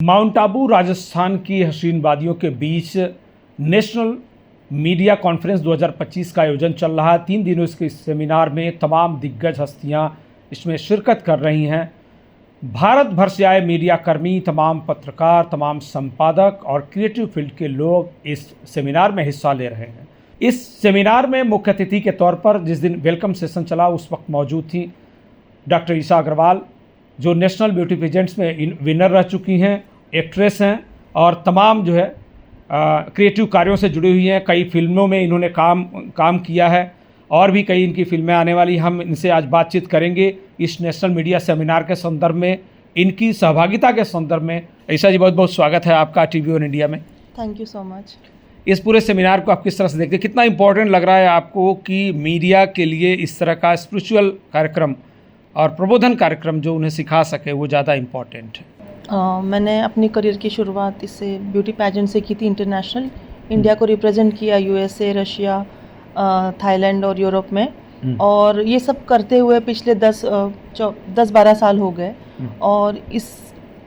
Mount Abu Rajasthan की हसीन वादियों के बीच नेशनल मीडिया कॉन्फ्रेंस 2025 का आयोजन चल रहा है। 3 दिनों के इस सेमिनार में तमाम दिग्गज हस्तियां इसमें शिरकत कर रही हैं। भारत भर से आए मीडिया कर्मी, तमाम पत्रकार, तमाम संपादक और क्रिएटिव फील्ड के लोग इस सेमिनार में हिस्सा ले रहे हैं। इस सेमिनार में मुख्य अतिथि के तौर पर जिस दिन वेलकम सेशन चला उस वक्त मौजूद थी डॉक्टर ईशा अग्रवाल, जो नेशनल ब्यूटी पेजेंट्स में विनर रह चुकी हैं, एक्ट्रेस हैं और तमाम जो है क्रिएटिव कार्यों से जुड़ी हुई हैं। कई फिल्मों में इन्होंने काम किया है और भी कई इनकी फिल्में आने वाली। हम इनसे आज बातचीत करेंगे इस नेशनल मीडिया सेमिनार के संदर्भ में, इनकी सहभागिता के संदर्भ में। ईशा जी, बहुत बहुत स्वागत है आपका टीवी वन इंडिया में। Thank you so much. इस पूरे सेमिनार को आप किस तरह से देखते हैं? कितना इम्पोर्टेंट लग रहा है आपको कि मीडिया के लिए इस तरह का स्पिरिचुअल कार्यक्रम और प्रबोधन कार्यक्रम जो उन्हें सिखा सके वो ज़्यादा इम्पॉर्टेंट है? मैंने अपनी करियर की शुरुआत इससे ब्यूटी पैजेंट से की थी। इंटरनेशनल इंडिया को रिप्रेजेंट किया यूएसए, रशिया, थाईलैंड और यूरोप में। और ये सब करते हुए पिछले 10-12 साल हो गए। और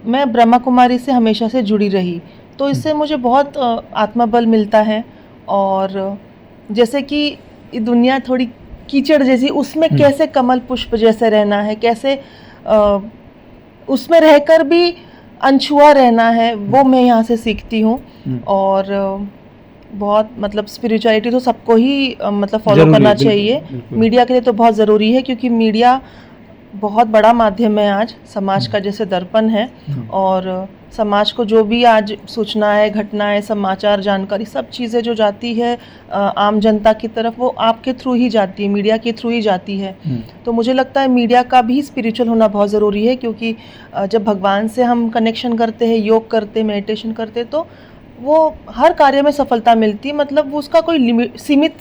मैं ब्रह्मा कुमारी से हमेशा से जुड़ी रही, तो इससे मुझे बहुत आत्मबल मिलता है। और जैसे कि ये दुनिया थोड़ी कीचड़ जैसी, उसमें कैसे कमल पुष्प जैसे रहना है, कैसे उसमें रहकर भी अनछुआ रहना है, वो मैं यहाँ से सीखती हूँ। और बहुत मतलब स्पिरिचुअलिटी तो सबको ही मतलब फॉलो करना चाहिए। मीडिया के लिए तो बहुत ज़रूरी है, क्योंकि मीडिया बहुत बड़ा माध्यम है आज, समाज का जैसे दर्पण है। और समाज को जो भी आज सूचनाएं, घटनाएं, समाचार, जानकारी, सब चीज़ें जो जाती है आम जनता की तरफ, वो आपके थ्रू ही जाती है, मीडिया के थ्रू ही जाती है। तो मुझे लगता है मीडिया का भी स्पिरिचुअल होना बहुत ज़रूरी है, क्योंकि जब भगवान से हम कनेक्शन करते हैं, योग करते, मेडिटेशन करते, तो वो हर कार्य में सफलता मिलती है। मतलब उसका कोई सीमित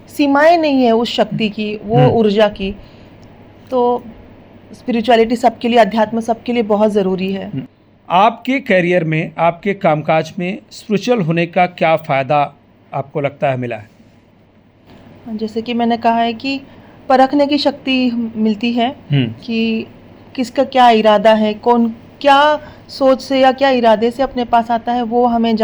सीमाएँ नहीं है उस शक्ति की, वो ऊर्जा की। तो स्पिरिचुअलिटी सबके लिए, अध्यात्म सबके लिए बहुत ज़रूरी है। आपके करियर में, आपके कामकाज में स्पिरिचुअल होने का क्या फ़ायदा आपको लगता है मिला है? जैसे कि मैंने कहा है कि परखने की शक्ति मिलती है कि किसका क्या इरादा है, कौन क्या सोच से या क्या इरादे से अपने पास आता है, वो हमें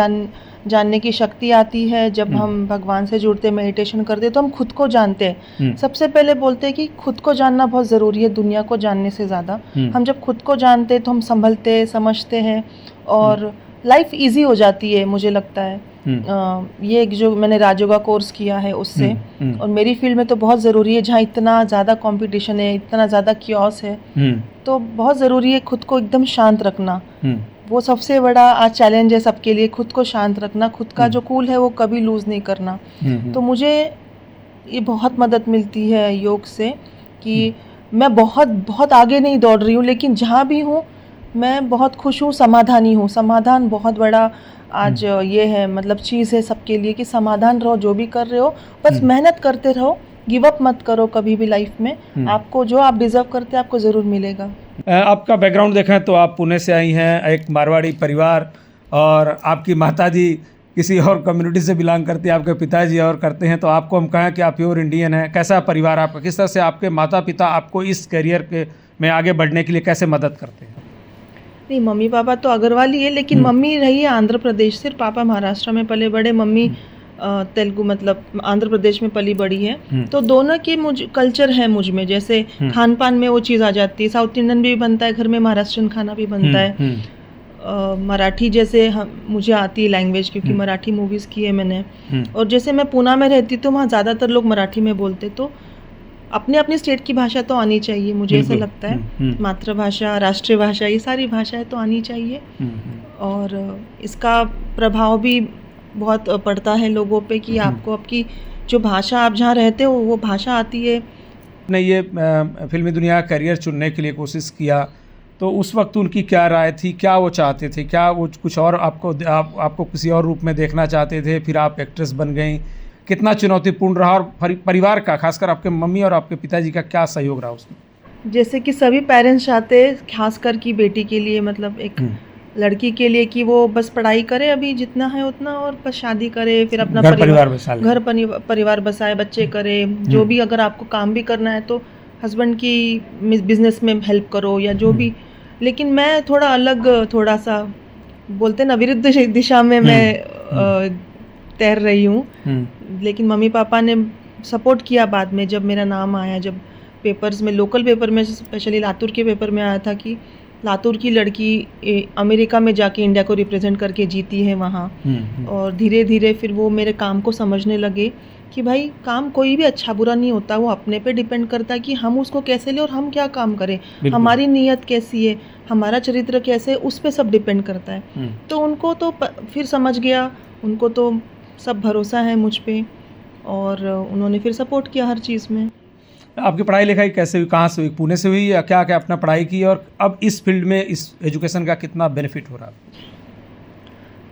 जानने की शक्ति आती है। जब हम भगवान से जुड़ते, मेडिटेशन करते, तो हम खुद को जानते हैं। सबसे पहले बोलते हैं कि खुद को जानना बहुत ज़रूरी है दुनिया को जानने से ज़्यादा। हम जब खुद को जानते तो हम संभलते, समझते हैं और लाइफ इजी हो जाती है, मुझे लगता है। ये जो मैंने राजयोगा कोर्स किया है उससे, और मेरी फील्ड में तो बहुत ज़रूरी है, जहाँ इतना ज़्यादा कंपटीशन है, इतना ज़्यादा क्योस है, तो बहुत ज़रूरी है खुद को एकदम शांत रखना। वो सबसे बड़ा आज चैलेंज है सबके लिए, खुद को शांत रखना, खुद का जो कूल है वो कभी लूज़ नहीं करना। तो मुझे ये बहुत मदद मिलती है योग से कि मैं बहुत आगे नहीं दौड़ रही हूँ, लेकिन जहाँ भी हूँ मैं बहुत खुश हूँ, समाधानी हूँ। समाधान बहुत बड़ा आज ये है, मतलब चीज़ है सबके लिए कि समाधान रहो, जो भी कर रहे हो बस मेहनत करते रहो, गिव अप मत करो कभी भी लाइफ में। आपको जो आप डिजर्व करते हैं आपको ज़रूर मिलेगा। आपका बैकग्राउंड देखें तो आप पुणे से आई हैं, एक मारवाड़ी परिवार, और आपकी माताजी किसी और कम्युनिटी से बिलोंग करती है, आपके पिताजी और करते हैं, तो आपको हम कहें कि आप प्योर इंडियन हैं। कैसा परिवार आपका, किस तरह से आपके माता पिता आपको इस करियर में आगे बढ़ने के लिए कैसे मदद करते हैं? नहीं, मम्मी पापा तो अग्रवाल ही है, लेकिन मम्मी रही है आंध्र प्रदेश से, पापा महाराष्ट्र में पले बड़े, मम्मी तेलुगु मतलब आंध्र प्रदेश में पली बड़ी है। तो दोनों की कल्चर है मुझ में, जैसे खान पान में वो चीज़ आ जाती है। साउथ इंडियन भी बनता है घर में, महाराष्ट्रियन खाना भी बनता है। मराठी जैसे मुझे आती है लैंग्वेज, क्योंकि मराठी मूवीज़ की है मैंने। और जैसे मैं पूना में रहती तो वहाँ ज़्यादातर लोग मराठी में बोलते, तो अपने अपने स्टेट की भाषा तो आनी चाहिए, मुझे ऐसा लगता है। मातृभाषा, राष्ट्रीय भाषा, ये सारी भाषाएं तो आनी चाहिए। और इसका प्रभाव भी बहुत पड़ता है लोगों पे कि आपको आपकी जो भाषा, आप जहाँ रहते हो वो भाषा आती है। ने ये फिल्मी दुनिया का करियर चुनने के लिए कोशिश किया, तो उस वक्त उनकी क्या राय थी, क्या वो चाहते थे, क्या वो कुछ और आपको किसी और रूप में देखना चाहते थे, फिर आप एक्ट्रेस बन गई? कितना चुनौतीपूर्ण रहा, और परिवार का, खासकर आपके मम्मी और आपके पिताजी का क्या सहयोग रहा उसमें? जैसे कि सभी पेरेंट्स चाहते हैं, खासकर की बेटी के लिए, मतलब एक लड़की के लिए, कि वो बस पढ़ाई करे अभी जितना है उतना, और बस शादी करे, फिर अपना परिवार बसाए, बच्चे करे, जो भी अगर आपको काम भी करना है तो हस्बैंड की बिजनेस में हेल्प करो या जो भी। लेकिन मैं थोड़ा अलग, थोड़ा सा बोलते हैं ना विरुद्ध दिशा में मैं तैर रही हूँ। लेकिन मम्मी पापा ने सपोर्ट किया बाद में, जब मेरा नाम आया, जब पेपर्स में, लोकल पेपर में, स्पेशली लातूर के पेपर में आया था कि लातूर की लड़की अमेरिका में जाके इंडिया को रिप्रेजेंट करके जीती है वहाँ। और धीरे धीरे फिर वो मेरे काम को समझने लगे कि भाई काम कोई भी अच्छा बुरा नहीं होता, वो अपने पे डिपेंड करता है कि हम उसको कैसे लें और हम क्या काम करें, हमारी नीयत कैसी है, हमारा चरित्र कैसे है, उस पे सब डिपेंड करता है। तो उनको तो फिर समझ गया, उनको तो सब भरोसा है मुझ पे और उन्होंने फिर सपोर्ट किया हर चीज़ में। आपकी पढ़ाई लिखाई कैसे हुई, कहाँ से हुई, पुणे से हुई या क्या क्या अपना पढ़ाई की, और अब इस फील्ड में इस एजुकेशन का कितना बेनिफिट हो रहा है?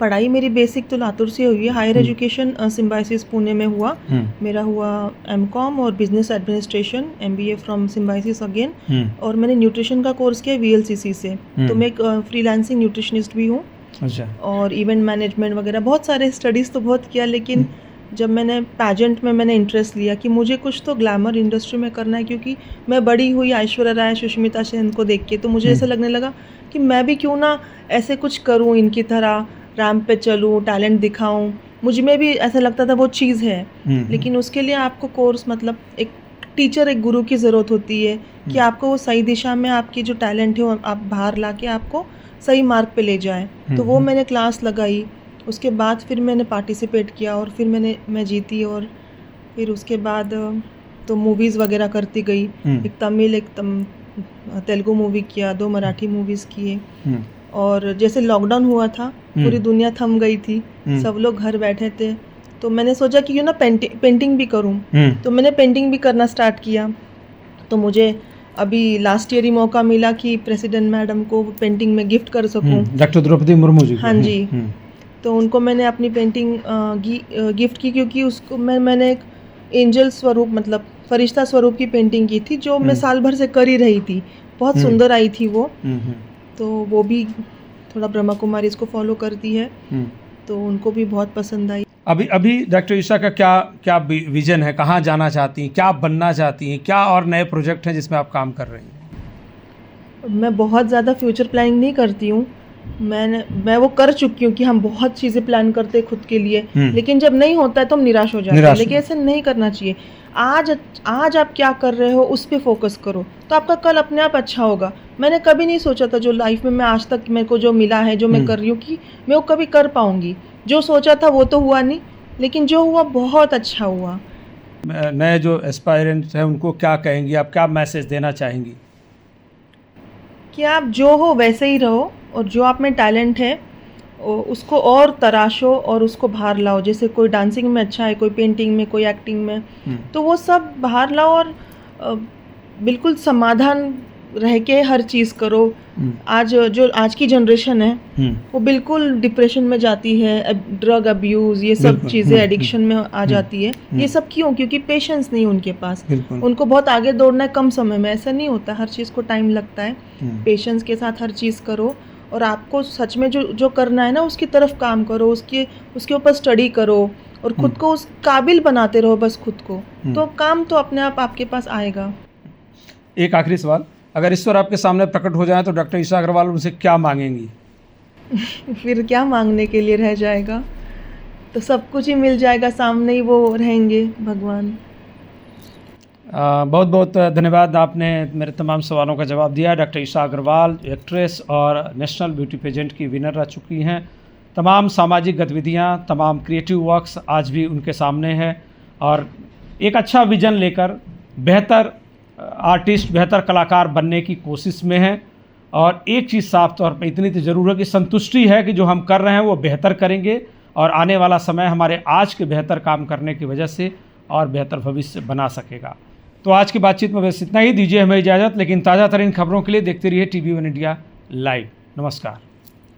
पढ़ाई मेरी बेसिक तो लातूर से हुई है, हायर एजुकेशन सिम्बायोसिस पुणे में हुआ। मेरा हुआ एमकॉम और business administration, MBA from symbiosis again. और मैंने न्यूट्रिशन का कोर्स किया VLCC से। तो मैं एक फ्रीलांसिंग न्यूट्रिशनिस्ट भी हूँ। अच्छा। और इवेंट मैनेजमेंट वगैरह बहुत सारे स्टडीज़ तो बहुत किया, लेकिन जब मैंने पैजेंट में मैंने इंटरेस्ट लिया कि मुझे कुछ तो ग्लैमर इंडस्ट्री में करना है, क्योंकि मैं बड़ी हुई ऐश्वर्या राय, सुष्मिता सेन को देख के, तो मुझे ऐसा लगने लगा कि मैं भी क्यों ना ऐसे कुछ करूं, इनकी तरह रैंप पे चलूं, टैलेंट दिखाऊं। मुझ में भी ऐसा लगता था वो चीज़ है, लेकिन उसके लिए आपको कोर्स, मतलब एक टीचर, एक गुरु की ज़रूरत होती है कि आपको वो सही दिशा में आपकी जो टैलेंट है वो आप बाहर ला के आपको सही मार्ग पे ले जाए। तो वो मैंने क्लास लगाई, उसके बाद फिर मैंने पार्टिसिपेट किया और फिर मैं जीती। और फिर उसके बाद तो मूवीज़ वगैरह करती गई। एक तमिल, एक तेलुगु मूवी किया, 2 मराठी मूवीज़ किए। और जैसे लॉकडाउन हुआ था, पूरी दुनिया थम गई थी, सब लोग घर बैठे थे, तो मैंने सोचा कि क्यों ना पेंटिंग भी करूं। तो मैंने पेंटिंग भी करना स्टार्ट किया। तो मुझे अभी लास्ट ईयर ही मौका मिला कि प्रेसिडेंट मैडम को पेंटिंग में गिफ्ट कर सकूं, डॉक्टर द्रौपदी मुर्मू जी। हाँ जी। तो उनको मैंने अपनी पेंटिंग गिफ्ट की, क्योंकि उसको मैंने एक एंजल स्वरूप, मतलब फरिश्ता स्वरूप की पेंटिंग की थी, जो मैं साल भर से कर ही रही थी। बहुत सुंदर आई थी वो। तो वो भी थोड़ा ब्रह्मा कुमारी इसको फॉलो करती है, तो उनको भी बहुत पसंद आई। अभी डॉक्टर ईशा का क्या विजन है, कहाँ जाना चाहती हैं, क्या बनना चाहती हैं, क्या और नए प्रोजेक्ट हैं जिसमें आप काम कर रही हैं? मैं बहुत ज़्यादा फ्यूचर प्लानिंग नहीं करती हूँ। मैं वो कर चुकी हूँ कि हम बहुत चीज़ें प्लान करते हैं खुद के लिए, लेकिन जब नहीं होता है तो हम निराश हो जाते हैं। लेकिन ऐसे नहीं करना चाहिए। आज आप क्या कर रहे हो उस पर फोकस करो, तो आपका कल अपने आप अच्छा होगा। मैंने कभी नहीं सोचा था जो लाइफ में मैं आज तक मेरे को जो मिला है, जो मैं कर रही हूँ, कि मैं वो कभी कर पाऊंगी। जो सोचा था वो तो हुआ नहीं, लेकिन जो हुआ बहुत अच्छा हुआ। नए जो एस्पायरेंट्स हैं उनको क्या कहेंगी आप, क्या मैसेज देना चाहेंगी? कि आप जो हो वैसे ही रहो, और जो आप में टैलेंट है उसको और तराशो और उसको बाहर लाओ। जैसे कोई डांसिंग में अच्छा है, कोई पेंटिंग में, कोई एक्टिंग में, तो वो सब बाहर लाओ और बिल्कुल समाधान रह के हर चीज़ करो। आज की जनरेशन है वो बिल्कुल डिप्रेशन में जाती है, ड्रग अब्यूज़, ये सब चीज़ें एडिक्शन में आ जाती है। ये सब क्यों? क्योंकि पेशेंस नहीं उनके पास। उनको बहुत आगे दौड़ना है कम समय में। ऐसा नहीं होता, हर चीज़ को टाइम लगता है। पेशेंस के साथ हर चीज़ करो, और आपको सच में जो करना है ना उसकी तरफ काम करो, उसके ऊपर स्टडी करो और खुद को उस काबिल बनाते रहो, बस खुद को, तो काम तो अपने आप आपके पास आएगा। एक आखिरी सवाल, अगर ईश्वर आपके सामने प्रकट हो जाए तो डॉक्टर ईशा अग्रवाल उनसे क्या मांगेंगी? फिर क्या मांगने के लिए रह जाएगा, तो सब कुछ ही मिल जाएगा, सामने ही वो रहेंगे भगवान। बहुत बहुत धन्यवाद, आपने मेरे तमाम सवालों का जवाब दिया। डॉक्टर ईशा अग्रवाल एक्ट्रेस और नेशनल ब्यूटी पेजेंट की विनर रह चुकी हैं। तमाम सामाजिक गतिविधियां, तमाम क्रिएटिव वर्क्स आज भी उनके सामने है, और एक अच्छा विजन लेकर बेहतर आर्टिस्ट, बेहतर कलाकार बनने की कोशिश में है। और एक चीज़ साफ तौर पे इतनी तो ज़रूर है कि संतुष्टि है कि जो हम कर रहे हैं वो बेहतर करेंगे, और आने वाला समय हमारे आज के बेहतर काम करने की वजह से और बेहतर भविष्य बना सकेगा। तो आज की बातचीत में बस इतना ही। दीजिए हमें इजाज़त, लेकिन ताज़ा तरीन खबरों के लिए देखते रहिए TV1 इंडिया लाइव। नमस्कार।